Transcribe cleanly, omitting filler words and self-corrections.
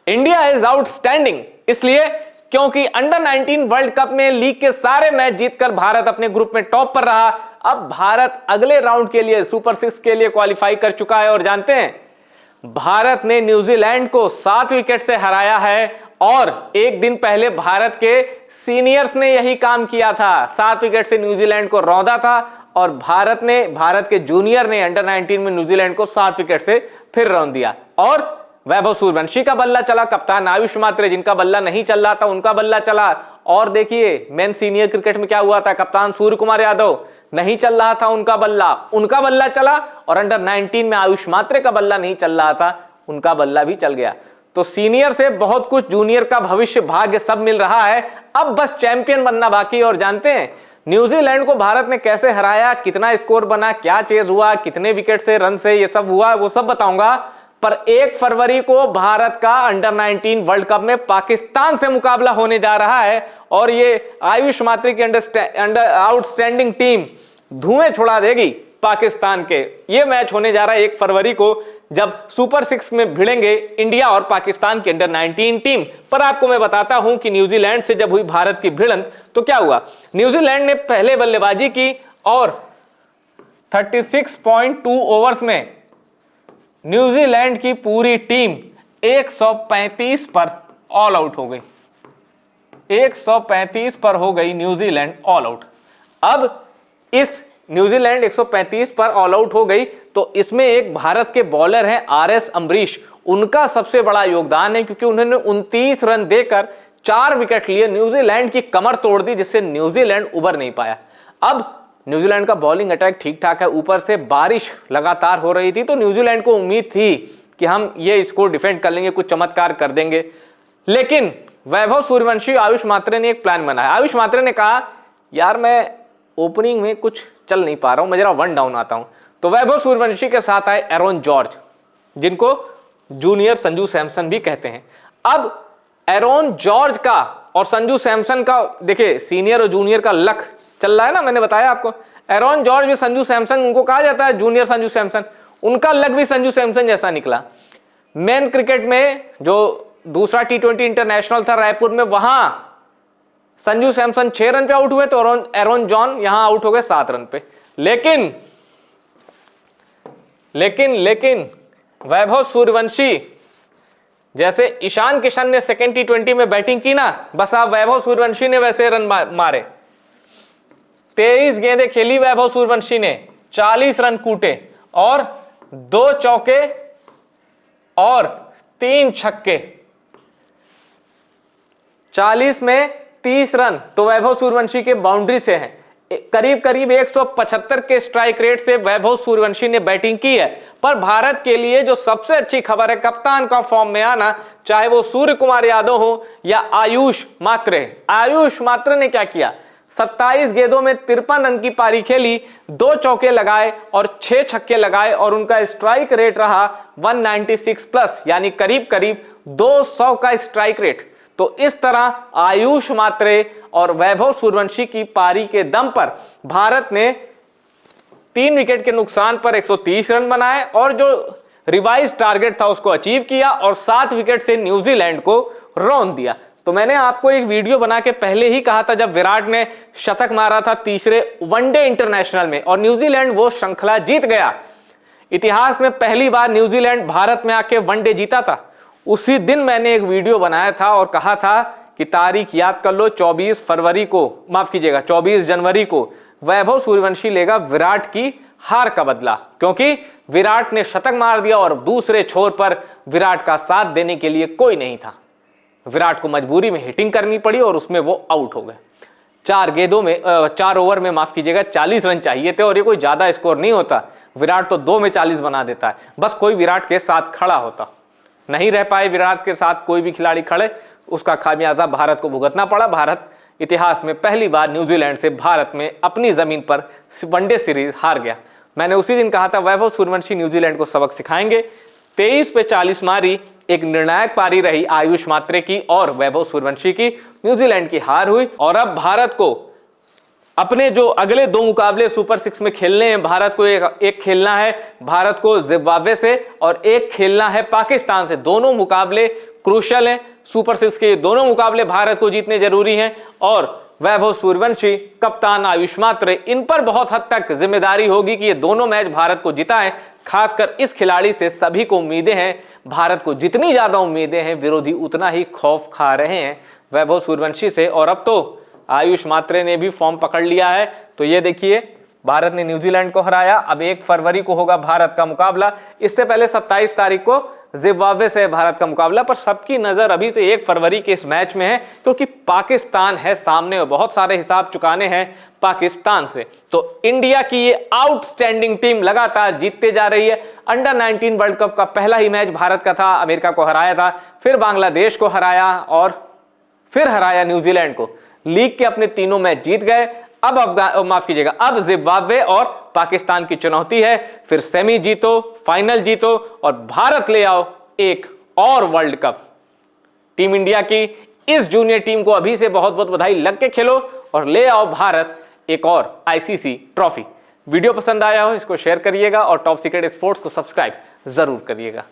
India is outstanding इसलिए क्योंकि under 19 world cup में लीग के सारे मैच जीतकर भारत अपने ग्रुप में टॉप पर रहा। अब भारत अगले राउंड के लिए सुपर 6 के लिए क्वालिफाई कर चुका है और जानते हैं भारत ने न्यूजीलैंड को 7 विकेट से हराया है और एक दिन पहले भारत के सीनियर्स ने यही काम किया था, 7 विकेट से न्यूजीलैंड को रौंदा था और भारत के जूनियर ने अंडर 19 में न्यूजीलैंड को 7 विकेट से फिर रौंद दिया। और वैभव सूर्यवंशी का बल्ला चला, कप्तान आयुष मात्रे जिनका बल्ला नहीं चल रहा था उनका बल्ला चला। और देखिए मेन सीनियर क्रिकेट में क्या हुआ था, कप्तान सूर्य कुमार यादव नहीं चल रहा था उनका बल्ला चला और अंडर 19 में आयुष मात्रे का बल्ला नहीं चल रहा था, उनका बल्ला भी चल गया। तो सीनियर से बहुत कुछ, जूनियर का भविष्य भाग्य सब मिल रहा है, अब बस चैंपियन बनना बाकी। और जानते हैं न्यूजीलैंड को भारत ने कैसे हराया, कितना स्कोर बना, क्या चेज हुआ, कितने विकेट से, रन से ये सब हुआ, वो सब बताऊंगा। पर 1 फरवरी को भारत का अंडर 19 वर्ल्ड कप में पाकिस्तान से मुकाबला होने जा रहा है और ये आयुष मात्रे की अंडर आउटस्टैंडिंग टीम धुएं छुड़ा देगी पाकिस्तान के। ये मैच होने जा रहा है 1 फरवरी को जब सुपर 6 में भिड़ेंगे इंडिया और पाकिस्तान की अंडर 19 टीम। पर आपको मैं बताता हूं कि न्यूजीलैंड से जब हुई भारत की भिड़ंत तो क्या हुआ। न्यूजीलैंड ने पहले बल्लेबाजी की और 36.2 ओवर्स में न्यूजीलैंड की पूरी टीम 135 पर ऑल आउट हो गई, 135 पर हो गई न्यूजीलैंड ऑल आउट। अब इस न्यूजीलैंड 135 पर ऑल आउट हो गई तो इसमें एक भारत के बॉलर हैं RS अम्बरीश, उनका सबसे बड़ा योगदान है क्योंकि उन्होंने 29 रन देकर 4 विकेट लिए, न्यूजीलैंड की कमर तोड़ दी जिससे न्यूजीलैंड उबर नहीं पाया। अब न्यूजीलैंड का बॉलिंग अटैक ठीक ठाक है, ऊपर से बारिश लगातार हो रही थी तो न्यूजीलैंड को उम्मीद थी कि हम ये स्कोर डिफेंड कर लेंगे, कुछ चमत्कार कर देंगे। लेकिन वैभव सूर्यवंशी, आयुष मात्रे ने एक प्लान बनाया। आयुष मात्रे ने कहा यार मैं ओपनिंग में कुछ चल नहीं पा रहा हूं, मैं जरा 1 डाउन आता हूं। तो वैभव सूर्यवंशी के साथ आए एरोन जॉर्ज, जिनको जूनियर संजू सैमसन भी कहते हैं। अब एरोन जॉर्ज का और संजू सैमसन का देखिए सीनियर और जूनियर का लक चल रहा है ना, मैंने बताया आपको। एरोन जॉर्ज भी संजू सैमसन, उनको कहा जाता है जूनियर संजू सैमसन, उनका लक भी संजू सैमसन जैसा निकला। मेन क्रिकेट में जो दूसरा T20 इंटरनेशनल था रायपुर में, वहां संजू सैमसन 6 रन पे आउट हुए तो एरोन जॉन यहां आउट हो गए 7 रन पे। लेकिन वैभव सूर्यवंशी जैसे ईशान किशन ने सेकेंड T20 में बैटिंग की ना, बस आप वैभव सूर्यवंशी ने वैसे रन मारे। 23 गेंदें खेली वैभव सूर्यवंशी ने, 40 रन कूटे और 2 चौके और 3 छक्के, 40 में 30 रन तो वैभव सूर्यवंशी के बाउंड्री से हैं। करीब करीब 175 के स्ट्राइक रेट से वैभव सूर्यवंशी ने बैटिंग की है। पर भारत के लिए जो सबसे अच्छी खबर है कप्तान का फॉर्म में आना, चाहे वो सूर्य कुमार यादव हो या आयुष मात्रे। आयुष मात्रे ने क्या किया, 27 गेंदों में 53 रन की पारी खेली, 2 चौके लगाए और 6 छक्के लगाए और उनका स्ट्राइक रेट रहा 196 प्लस, यानी करीब करीब 200 का स्ट्राइक रेट। तो इस तरह आयुष मात्रे और वैभव सूर्यवंशी की पारी के दम पर भारत ने 3 विकेट के नुकसान पर 130 रन बनाए और जो रिवाइज टारगेट था उसको अचीव किया और 7 विकेट से न्यूजीलैंड को रौंद दिया। तो मैंने आपको एक वीडियो बना के पहले ही कहा था जब विराट ने शतक मारा था तीसरे वनडे इंटरनेशनल में और न्यूजीलैंड वो श्रृंखला जीत गया। इतिहास में पहली बार न्यूजीलैंड भारत में आके वनडे जीता था। उसी दिन मैंने एक वीडियो बनाया था और कहा था कि तारीख याद कर लो, 24 जनवरी को वैभव सूर्यवंशी लेगा विराट की हार का बदला, क्योंकि विराट ने शतक मार दिया और दूसरे छोर पर विराट का साथ देने के लिए कोई नहीं था। विराट को मजबूरी में हिटिंग करनी पड़ी और उसमें वो आउट हो गए। 4 ओवर में 40 रन चाहिए थे और ये कोई ज्यादा स्कोर नहीं होता। विराट तो 2 में 40 बना देता है, बस कोई विराट के साथ खड़ा होता। नहीं रह पाए विराट के साथ कोई भी खिलाड़ी खड़े, उसका खामियाजा भारत को भुगतना पड़ा। भारत इतिहास में पहली बार न्यूजीलैंड से भारत में अपनी जमीन पर वनडे सीरीज हार गया। मैंने उसी दिन कहा था वैभव सूर्यवंशी न्यूजीलैंड को सबक सिखाएंगे। 23 पे 40 मारी, एक निर्णायक पारी रही आयुष मात्रे की और वैभव सूर्यवंशी की। न्यूजीलैंड की हार हुई और अब भारत को अपने जो अगले 2 मुकाबले सुपर 6 में खेलने हैं, भारत को एक खेलना है भारत को जिम्बाब्वे से और एक खेलना है पाकिस्तान से। दोनों मुकाबले क्रूशियल हैं। सुपर 6 के ये दोनों मुकाबले भारत को जीतने जरूरी हैं और वैभव सूर्यवंशी, कप्तान आयुष मात्रे, इन पर बहुत हद तक जिम्मेदारी होगी कि ये दोनों मैच भारत को जिताएं। खासकर इस खिलाड़ी से सभी को उम्मीदें हैं। भारत को जितनी ज्यादा उम्मीदें हैं, विरोधी उतना ही खौफ खा रहे हैं वैभव सूर्यवंशी से। और अब तो आयुष मात्रे ने भी फॉर्म पकड़ लिया है। तो ये देखिए, भारत ने न्यूजीलैंड को हराया। अब 1 फरवरी को होगा भारत का मुकाबला। इससे पहले 27 तारीख को जिम्बाब्वे से भारत का मुकाबला। पर सबकी नजर अभी से 1 फरवरी के इस मैच में है, क्योंकि पाकिस्तान है सामने और बहुत सारे हिसाब चुकाने हैं पाकिस्तान से। तो इंडिया की ये आउटस्टैंडिंग टीम लगातार जीतते जा रही है। अंडर 19 वर्ल्ड कप का पहला ही मैच भारत का था, अमेरिका को हराया था, फिर बांग्लादेश को हराया और फिर हराया न्यूजीलैंड को। लीग के अपने तीनों मैच जीत गए। अब माफ कीजिएगा, अब जिम्बाब्वे और पाकिस्तान की चुनौती है। फिर सेमी जीतो, फाइनल जीतो और भारत ले आओ एक और वर्ल्ड कप। टीम इंडिया की इस जूनियर टीम को अभी से बहुत बहुत बधाई। लग के खेलो और ले आओ भारत एक और आईसीसी ट्रॉफी। वीडियो पसंद आया हो इसको शेयर करिएगा और टॉप सीक्रेट स्पोर्ट्स को सब्सक्राइब जरूर करिएगा।